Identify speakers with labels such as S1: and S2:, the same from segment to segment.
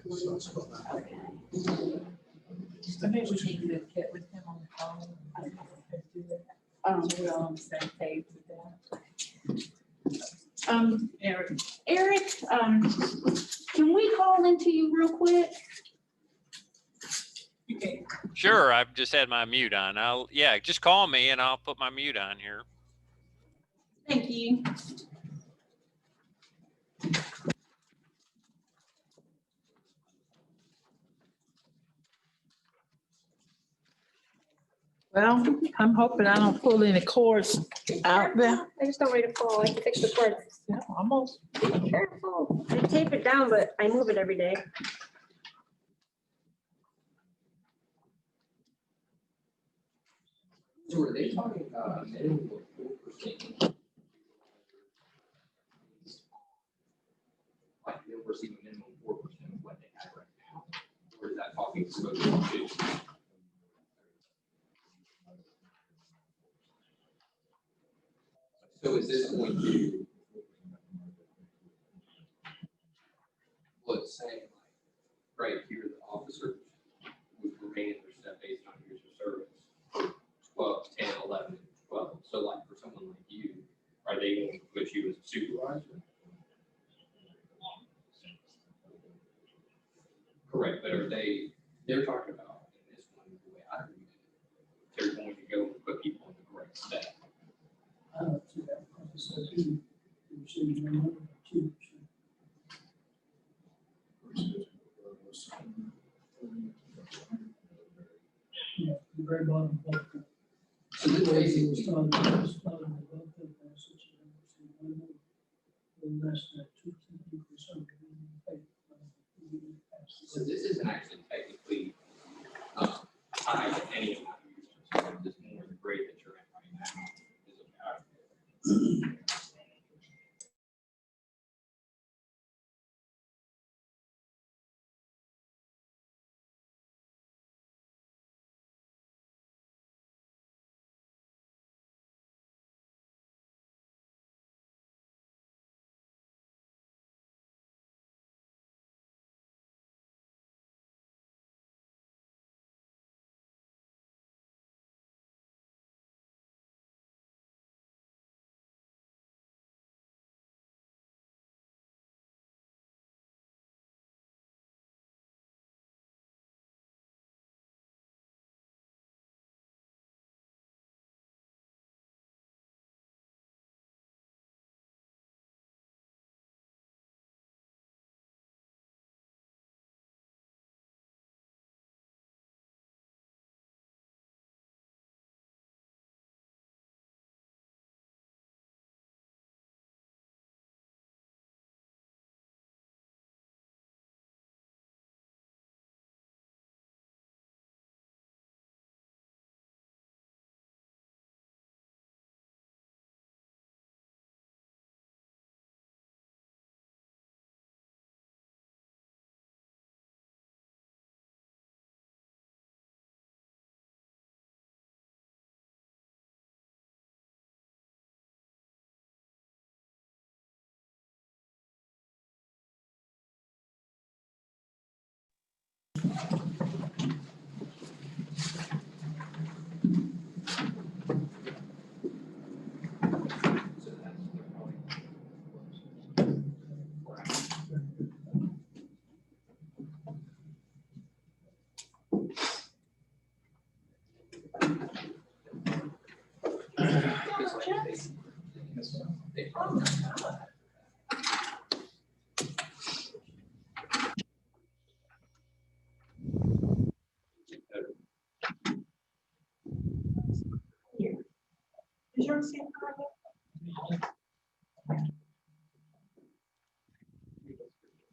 S1: Okay. I think we need to get with him on the phone. I don't know if we can do that. So we're all on the same page with that.
S2: Eric, can we call into you real quick?
S3: Sure, I've just had my mute on. Yeah, just call me and I'll put my mute on here.
S2: Thank you.
S1: Well, I'm hoping I don't pull any cords out there.
S4: I just don't want it to fall. I can fix the cord.
S1: Yeah, almost.
S4: Be careful. I tape it down, but I move it every day.
S5: So were they talking about a minimum of 4%? Like they'll receive a minimum of 4% of what they have right now? Or is that talking supposed to? So is this going to, let's say, like, right here, the officers would remain in their step based on years of service for 12, 10, 11, 12. So like for someone like you, are they going to put you as a supervisor? Correct, but are they're talking about in this one, the way I read it, they're going to go and put people in the correct step.
S6: I don't see that. It says who receives 102%. Yeah, the very bottom.
S5: So this basically, so this isn't actually technically tied to any of that. Just more the grade that you're in right now is about.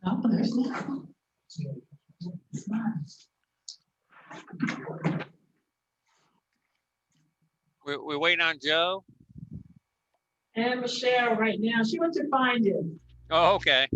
S1: Oh, there's no.
S3: We're waiting on Joe.
S1: And Michelle right now, she went to find him.
S3: Oh, okay.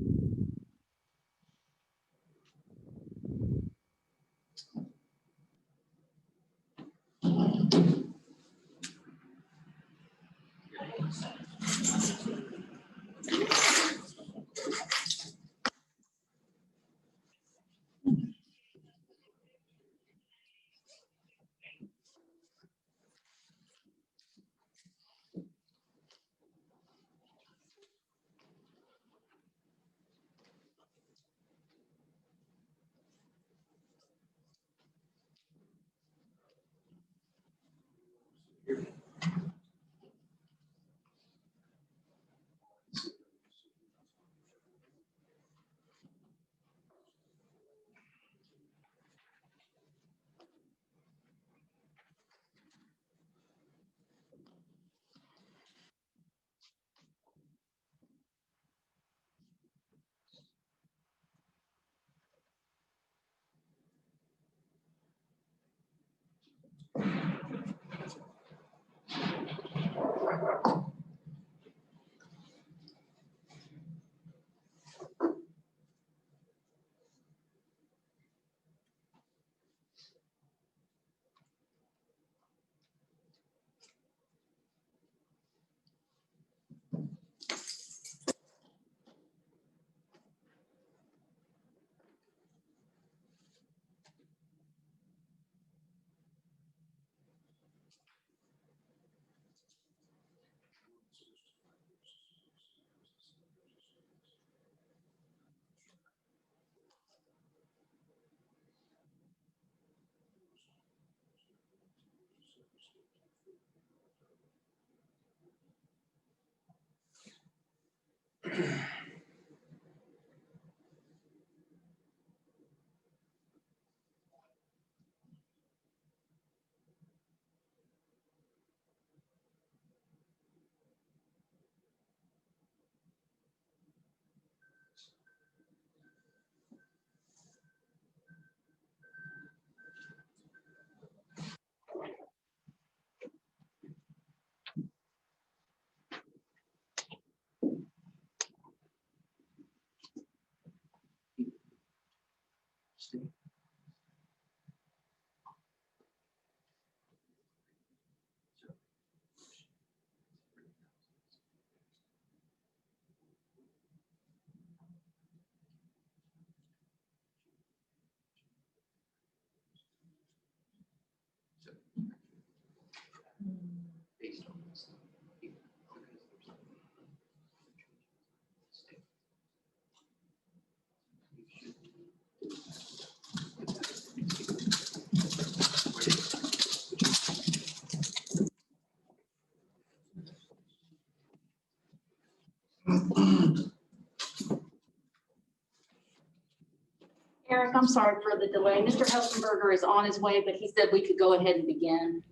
S2: Eric, I'm sorry for the delay. Mr. Helsenberger is on his way, but he said we could go ahead and begin.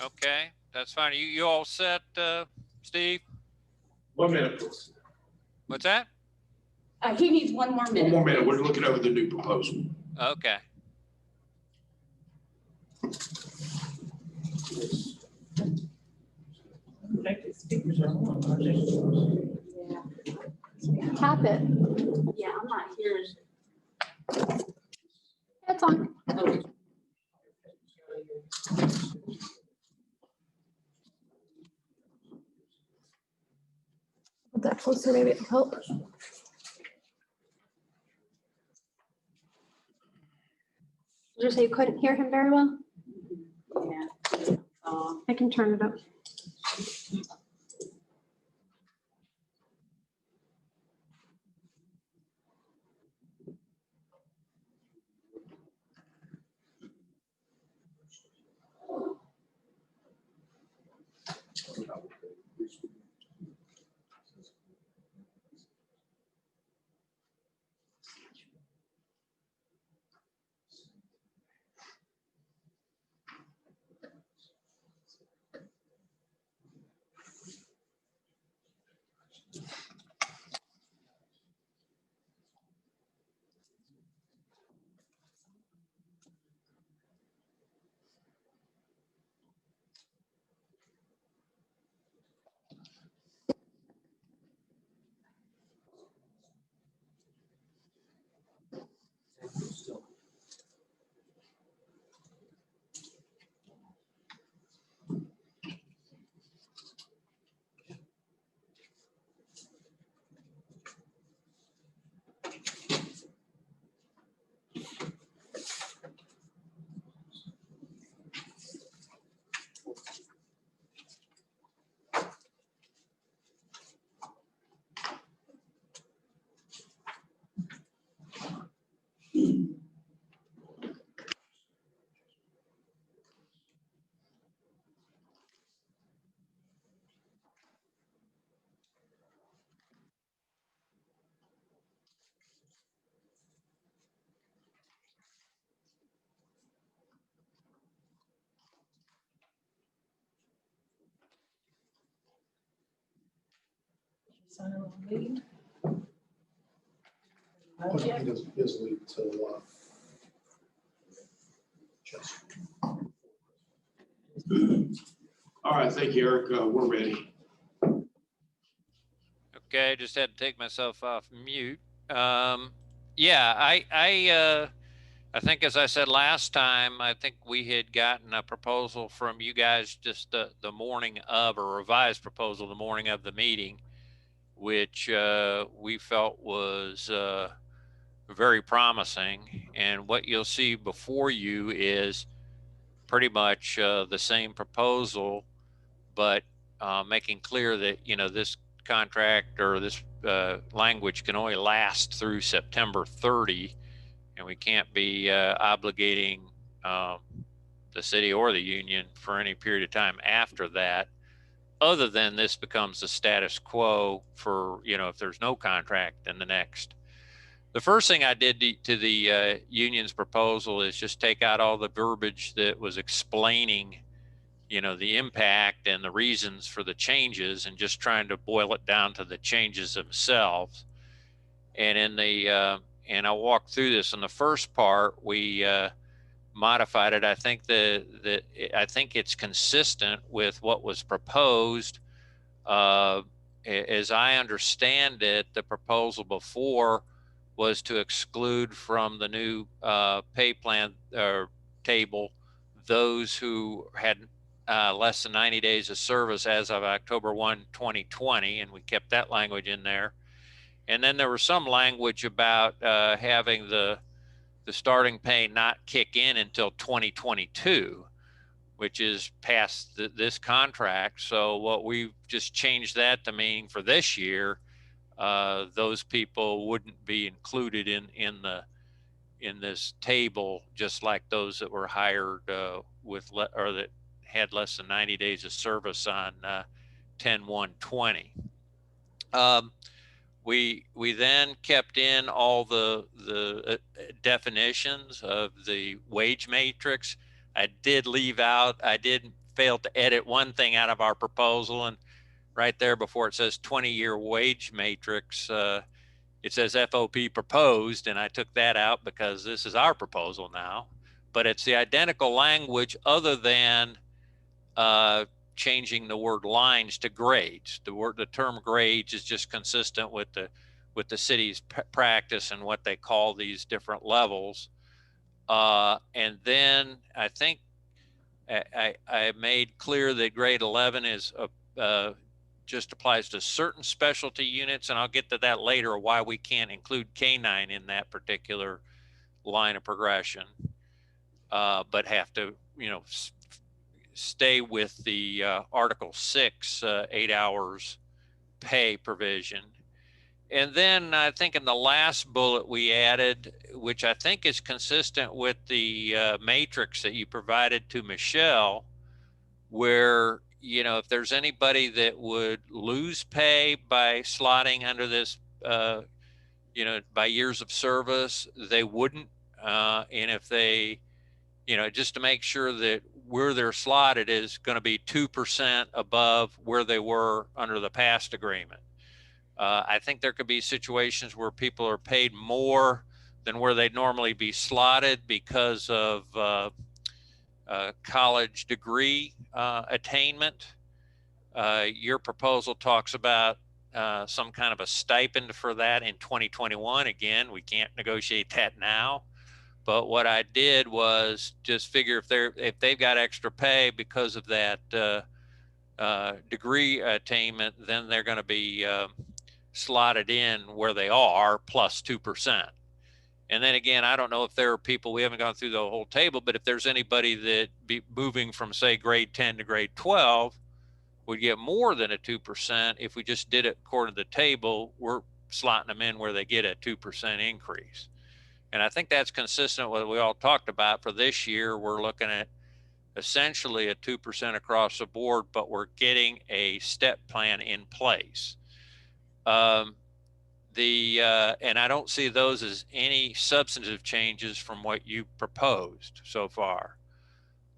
S3: Okay, that's fine. You all set, Steve?
S7: 1 minute, please.
S3: What's that?
S2: He needs one more
S7: 1
S2: minute.
S7: more minute. We're looking over the new proposal.
S3: Okay.
S6: Connected speakers are on, aren't they?
S8: Tap it.
S2: Yeah, I'm not hearing.
S8: It's on.
S2: Okay.
S8: Put that closer, maybe it'll help. Did you say you couldn't hear him very well?
S2: Yeah.
S8: I can turn it up.
S1: Sign on leave.
S7: He doesn't leave until, All right, thank you, Eric. We're ready.
S3: Okay, just had to take myself off mute. Yeah, I think as I said last time, I think we had gotten a proposal from you guys just the morning of, a revised proposal the morning of the meeting, which we felt was very promising. And what you'll see before you is pretty much the same proposal, but making clear that, you know, this contract or this language can only last through September 30, and we can't be obligating the city or the union for any period of time after that, other than this becomes the status quo for, you know, if there's no contract in the next. The first thing I did to the union's proposal is just take out all the verbiage that was explaining, you know, the impact and the reasons for the changes, and just trying to boil it down to the changes themselves. And in the and I'll walk through this. In the first part, we modified it. I think I think it's consistent with what was proposed. As I understand it, the proposal before was to exclude from the new pay plan or table those who had less than 90 days of service as of October 1, 2020, and we kept that language in there. And then there was some language about having the starting pay not kick in until 2022, which is past this contract. So what we've just changed that to mean for this year, those people wouldn't be included in this table, just like those that were hired or that had less than 90 days of service on 10/1/20. We then kept in all the definitions of the wage matrix. I did fail to edit one thing out of our proposal, and right there before it says 20-year wage matrix, it says FOP proposed, and I took that out because this is our proposal now. But it's the identical language other than changing the word lines to grades. The term grades is just consistent with the city's practice and what they call these different levels. And then I think I made clear that grade 11 is just applies to certain specialty units, and I'll get to that later, why we can't include K9 in that particular line of progression, but have to, you know, stay with the Article 6 8 hours pay provision. And then I think in the last bullet we added, which I think is consistent with the matrix that you provided to Michelle, where, you know, if there's anybody that would lose pay by slotting under this, you know, by years of service, they wouldn't. And if they, you know, just to make sure that where they're slotted is going to be 2% above where they were under the past agreement. I think there could be situations where people are paid more than where they'd normally be slotted because of college degree attainment. Your proposal talks about some kind of a stipend for that in 2021. Again, we can't negotiate that now. But what I did was just figure if they've got extra pay because of that degree attainment, then they're going to be slotted in where they are plus 2%. And then again, I don't know if there are people, we haven't gone through the whole table, but if there's anybody that be moving from say grade 10 to grade 12 would get more than a 2%. If we just did it according to the table, we're slotting them in where they get a 2% increase. And I think that's consistent with what we all talked about. For this year, we're looking at essentially a 2% across the board, but we're getting a step plan in place. And I don't see those as any substantive changes from what you proposed so far.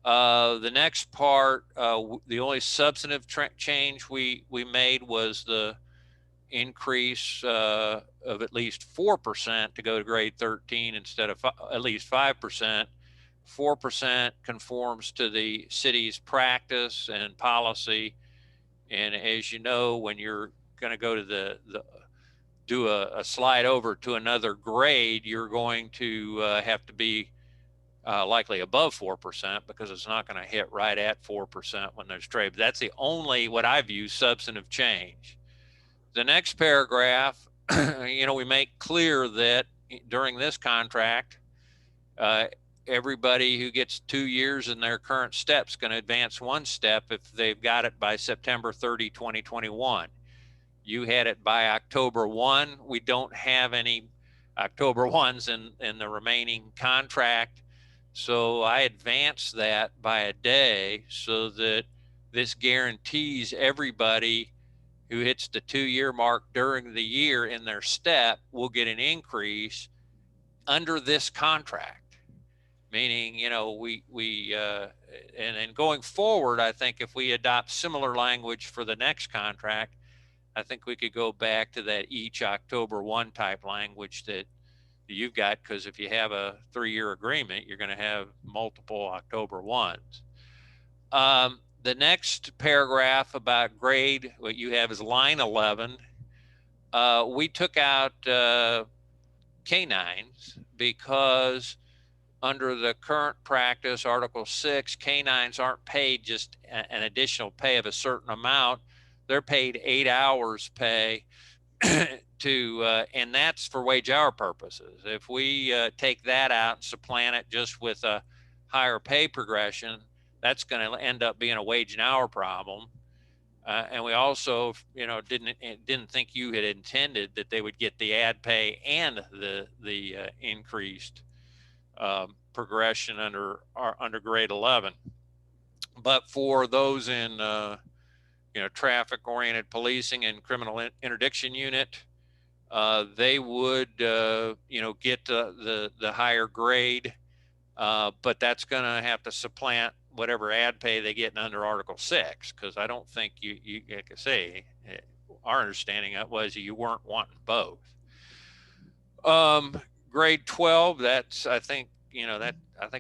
S3: The next part, the only substantive change we made was the increase of at least 4% to go to grade 13 instead of at least 5%. 4% conforms to the city's practice and policy. And as you know, when you're going to go to do a slide over to another grade, you're going to have to be likely above 4% because it's not going to hit right at 4% when there's trade. But that's the only, what I view, substantive change. The next paragraph, we make clear that during this contract, everybody who gets 2 years in their current step's going to advance 1 step if they've got it by September 30, 2021. You had it by October 1. We don't have any October 1s in the remaining contract. So I advanced that by a day so that this guarantees everybody who hits the 2-year mark during the year in their step will get an increase under this contract. Meaning, and going forward, I think if we adopt similar language for the next contract, I think we could go back to that each October 1 type language that you've got, because if you have a 3-year agreement, you're going to have multiple October 1s. The next paragraph about grade, what you have is line 11. We took out canines because under the current practice, Article 6, canines aren't paid just an additional pay of a certain amount. They're paid 8 hours pay and that's for wage hour purposes. If we take that out and supplant it just with a higher pay progression, that's going to end up being a wage and hour problem. And we also, didn't think you had intended that they would get the ad pay and the increased progression under grade 11. But for those in traffic-oriented policing and criminal interdiction unit, they would get the higher grade, but that's going to have to supplant whatever ad pay they get under Article 6, because I don't think you like I say, our understanding was you weren't wanting both. Grade 12, that's, I think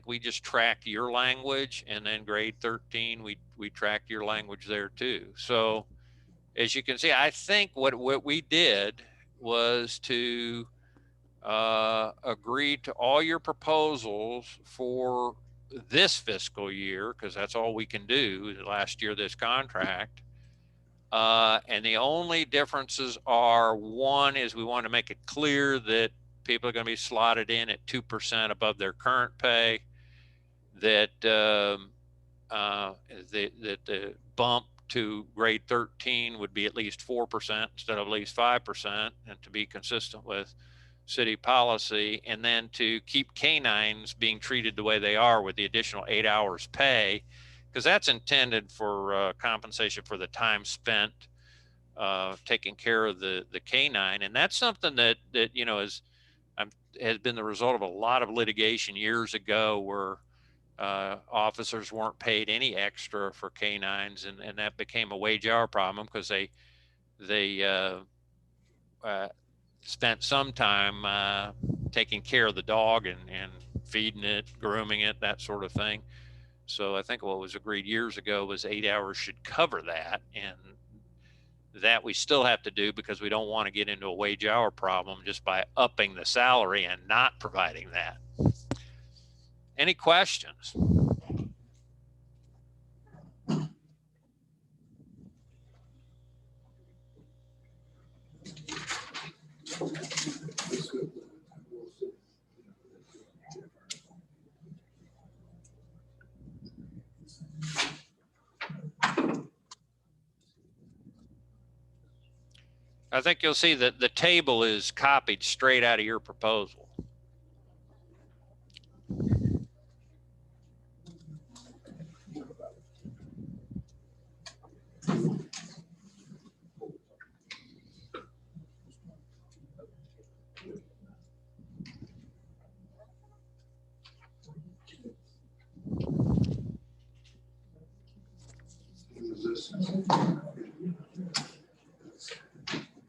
S3: we just tracked your language, and then grade 13, we tracked your language there too. So as you can see, I think what we did was to agree to all your proposals for this fiscal year, because that's all we can do last year, this contract. And the only differences are, one is we want to make it clear that people are going to be slotted in at 2% above their current pay, that the bump to grade 13 would be at least 4% instead of at least 5%, and to be consistent with city policy, and then to keep canines being treated the way they are with the additional 8 hours pay, because that's intended for compensation for the time spent taking care of the canine. And that's something that has been the result of a lot of litigation years ago where officers weren't paid any extra for canines, and that became a wage hour problem because they spent some time taking care of the dog and feeding it, grooming it, that sort of thing. So I think what was agreed years ago was 8 hours should cover that, and that we still have to do because we don't want to get into a wage hour problem just by upping the salary and not providing that. Any questions? I think you'll see that the table is copied straight out of your proposal.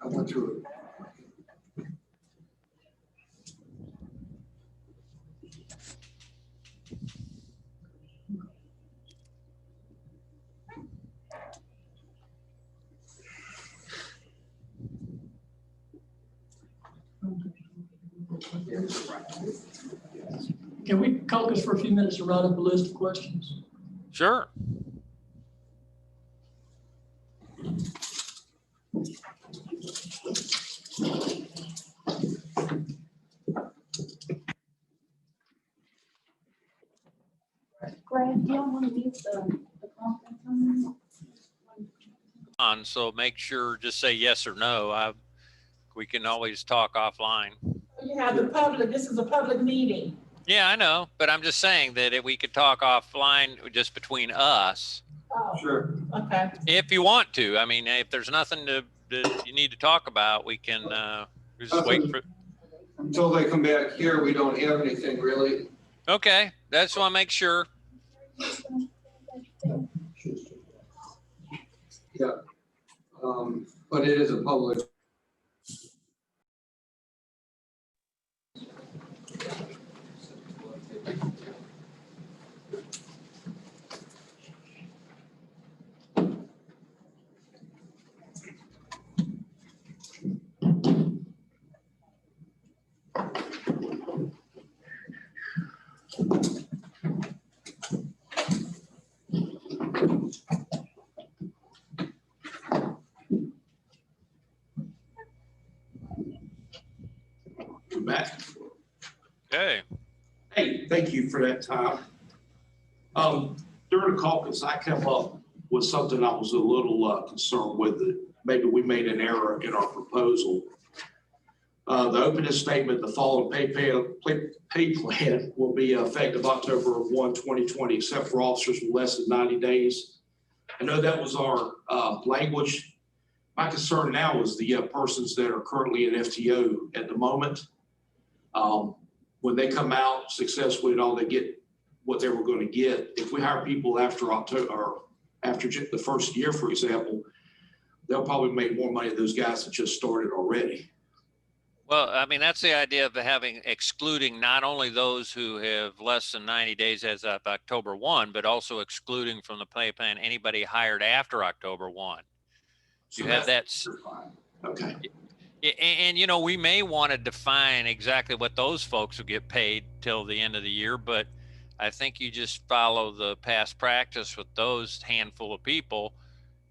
S7: I went through it.
S6: Can we caucus for a few minutes to write up a list of questions?
S3: Sure.
S2: Greg, do you want to use the conference room?
S3: So make sure, just say yes or no. We can always talk offline.
S9: You have the public, this is a public meeting.
S3: Yeah, I know, but I'm just saying that if we could talk offline just between us,
S9: Oh,
S5: Sure.
S9: okay.
S3: if you want to. I mean, if there's nothing that you need to talk about, we can just wait for.
S10: Until they come back here, we don't have anything really.
S3: Okay, that's why I make sure.
S10: Yeah. But it is a public.
S7: We're back.
S3: Okay.
S7: Hey, thank you for that time. During the caucus, I came up with something I was a little concerned with. That maybe we made an error in our proposal. The opening statement, the following pay plan will be effective October 1, 2020, except for officers with less than 90 days. I know that was our language. My concern now is the persons that are currently in FTO at the moment. When they come out successfully and all, they get what they were going to get. If we hire people after October or after the first year, for example, they'll probably make more money than those guys that just started already.
S3: Well, I mean, that's the idea of excluding not only those who have less than 90 days as of October 1, but also excluding from the pay plan anybody hired after October 1.
S7: So
S3: You have that.
S7: Okay.
S3: And, you know, we may want to define exactly what those folks will get paid till the end of the year, but I think you just follow the past practice with those handful of people.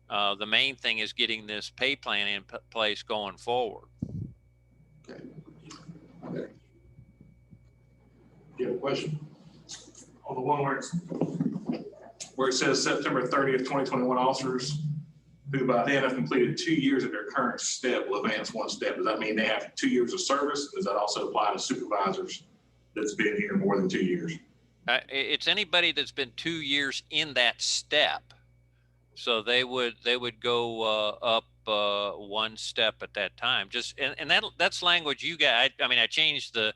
S3: The main thing is getting this pay plan in place going forward.
S7: Okay. Do you have a question?
S11: On the one where it says September 30th, 2021 officers who by then have completed 2 years of their current step will advance one step. Does that mean they have 2 years of service? Does that also apply to supervisors that's been here more than 2 years?
S3: It's anybody that's been 2 years in that step. So they would go up one step at that time. Just and that's language you got. I mean, I changed the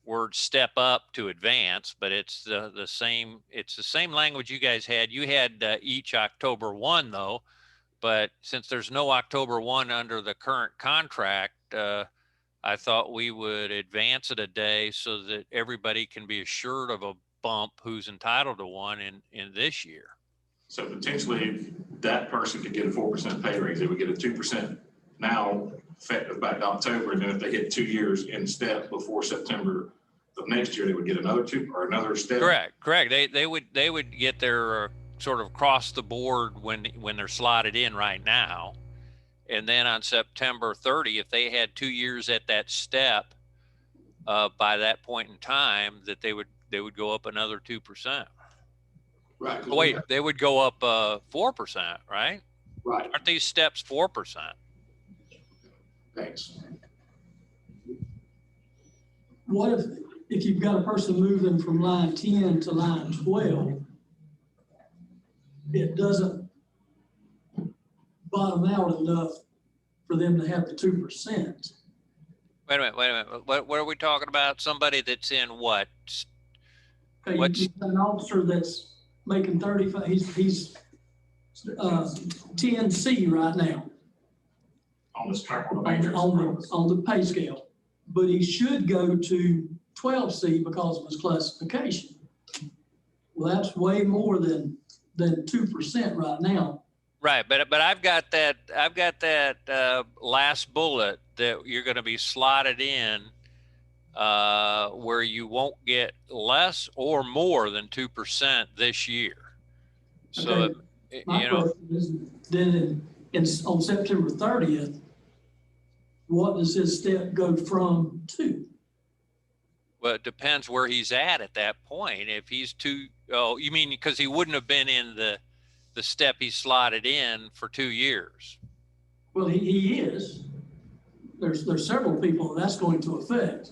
S3: word step up to advance, but it's the same. It's the same language you guys had. You had each October 1 though, but since there's no October 1 under the current contract, I thought we would advance it a day so that everybody can be assured of a bump who's entitled to one in this year.
S11: So potentially that person could get a 4% pay raise. They would get a 2% now effective back to October. And then if they get 2 years in step before September of next year, they would get another 2 or another step.
S3: Correct. They would get their sort of across the board when they're slotted in right now. And then on September 30, if they had 2 years at that step, by that point in time, that they would go up another 2%.
S7: Right.
S3: Oh, wait, they would go up 4%, right?
S7: Right.
S3: Aren't these steps 4%?
S7: Thanks.
S6: What if you've got a person moving from line 10 to line 12, it doesn't bottom out enough for them to have the 2%.
S3: Wait a minute. What are we talking about? Somebody that's in what?
S6: Okay,
S3: What's-
S6: you've got an officer that's making 35, he's 10C right now
S11: On this current on the matrix.
S6: on the pay scale, but he should go to 12C because of his classification. Well, that's way more than 2% right now.
S3: Right, but I've got that last bullet that you're going to be slotted in where you won't get less or more than 2% this year. So,
S6: Okay. My
S3: you know,
S6: question is, then on September 30th, what does his step go from to?
S3: well, it depends where he's at that point. If he's oh, you mean because he wouldn't have been in the step he slotted in for 2 years?
S6: Well, he is. There's several people that's going to affect.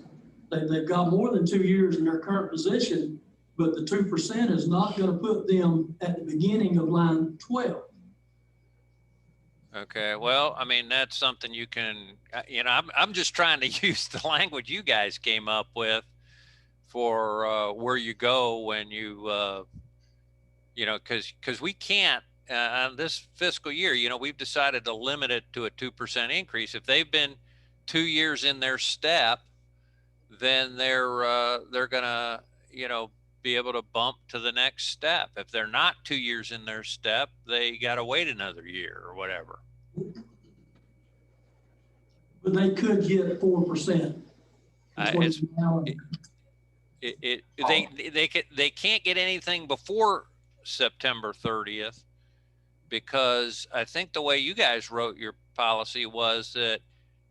S6: They've got more than 2 years in their current position, but the 2% is not going to put them at the beginning of line 12.
S3: Okay, well, I mean, that's something you can, you know, I'm just trying to use the language you guys came up with for where you go when you, you know, because we can't, on this fiscal year, you know, we've decided to limit it to a 2% increase. If they've been 2 years in their step, then they're gonna, you know, be able to bump to the next step. If they're not 2 years in their step, they got to wait another year or whatever.
S6: But they could get 4%.
S3: They can't get anything before September 30th, because I think the way you guys wrote your policy was that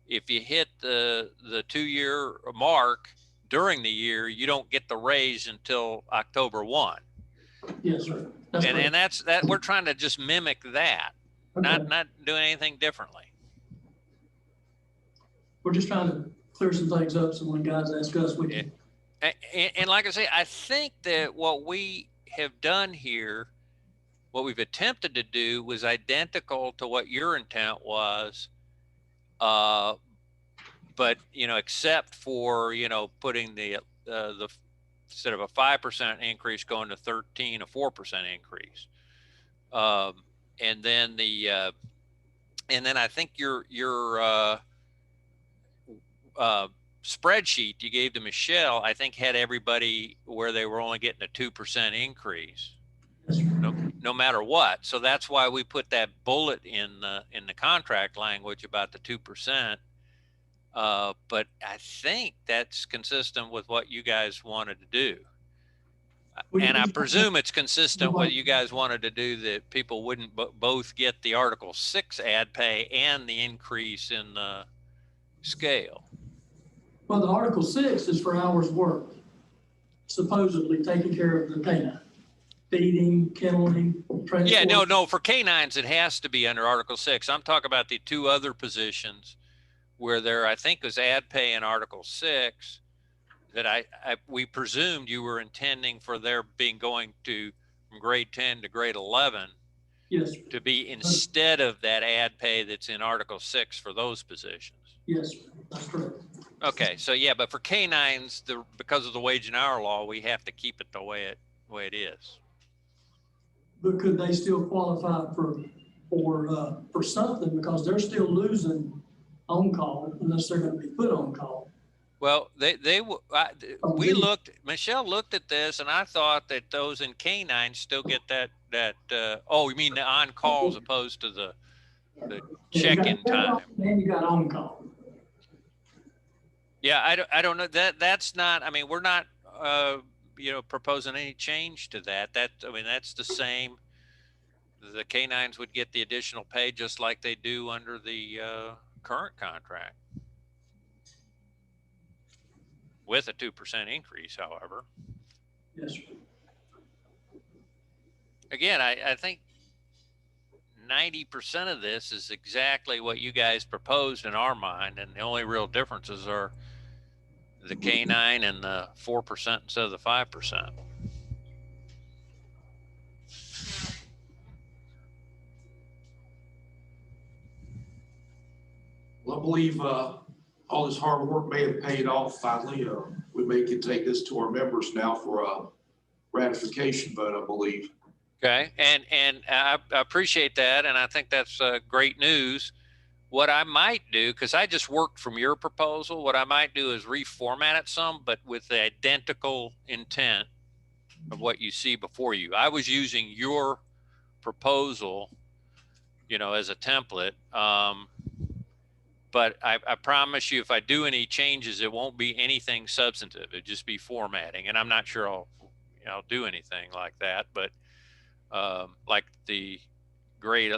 S3: if you hit the 2 year mark during the year, you don't get the raise until October 1.
S6: Yes, sir.
S3: And that's we're trying to just mimic that,
S6: Okay.
S3: not doing anything differently.
S6: We're just trying to clear some things up so when guys ask us, we can.
S3: And like I say, I think that what we have done here, what we've attempted to do, was identical to what your intent was. But, you know, except for, you know, putting the instead of a 5% increase going to 13, a 4% increase. And then I think your spreadsheet you gave to Michelle, I think had everybody where they were only getting a 2% increase, no matter what. So that's why we put that bullet in the contract language about the 2%. But I think that's consistent with what you guys wanted to do. And I presume it's consistent with you guys wanted to do, that people wouldn't both get the Article 6 ad pay and the increase in the scale.
S6: Well, the Article 6 is for hours worked, supposedly taking care of the canine, feeding, kenneling, transport.
S3: Yeah, no, for canines, it has to be under Article 6. I'm talking about the two other positions where there, I think, was ad pay in Article 6 that we presumed you were intending for their going from grade 10 to grade 11.
S6: Yes.
S3: To be instead of that ad pay that's in Article 6 for those positions.
S6: Yes, that's correct.
S3: Okay, so yeah, but for canines, because of the wage and hour law, we have to keep it the way it is.
S6: But could they still qualify for something, because they're still losing on call unless they're going to be put on call?
S3: Well, Michelle looked at this, and I thought that those in canines still get that. Oh, you mean the on call as opposed to the check-in time?
S6: And you got on call.
S3: Yeah, I don't know that's not. I mean, we're not proposing any change to that. That's the same. The canines would get the additional pay just like they do under the current contract, with a 2% increase, however.
S6: Yes, sir.
S3: Again, I think 90% of this is exactly what you guys proposed in our mind, and the only real differences are the canine and the 4% instead of the 5%.
S7: Well, I believe all this hard work may have paid off finally. We may can take this to our members now for a ratification vote, I believe.
S3: Okay, and I appreciate that, and I think that's great news. What I might do, because I just worked from your proposal, what I might do is reformat it some, but with the identical intent of what you see before you. I was using your proposal, as a template. but I promise you, if I do any changes, it won't be anything substantive. It'll just be formatting. And I'm not sure I'll do anything like that, but like the grade,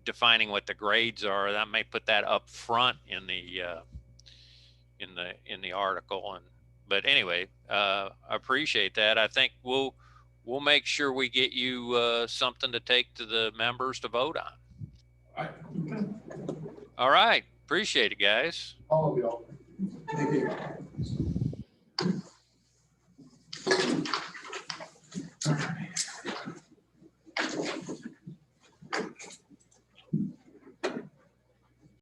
S3: defining what the grades are, that may put that up front in the article. But anyway, I appreciate that. I think we'll make sure we get you something to take to the members to vote on.
S11: All right.
S3: All right. Appreciate it, guys.
S6: All of y'all. Thank you.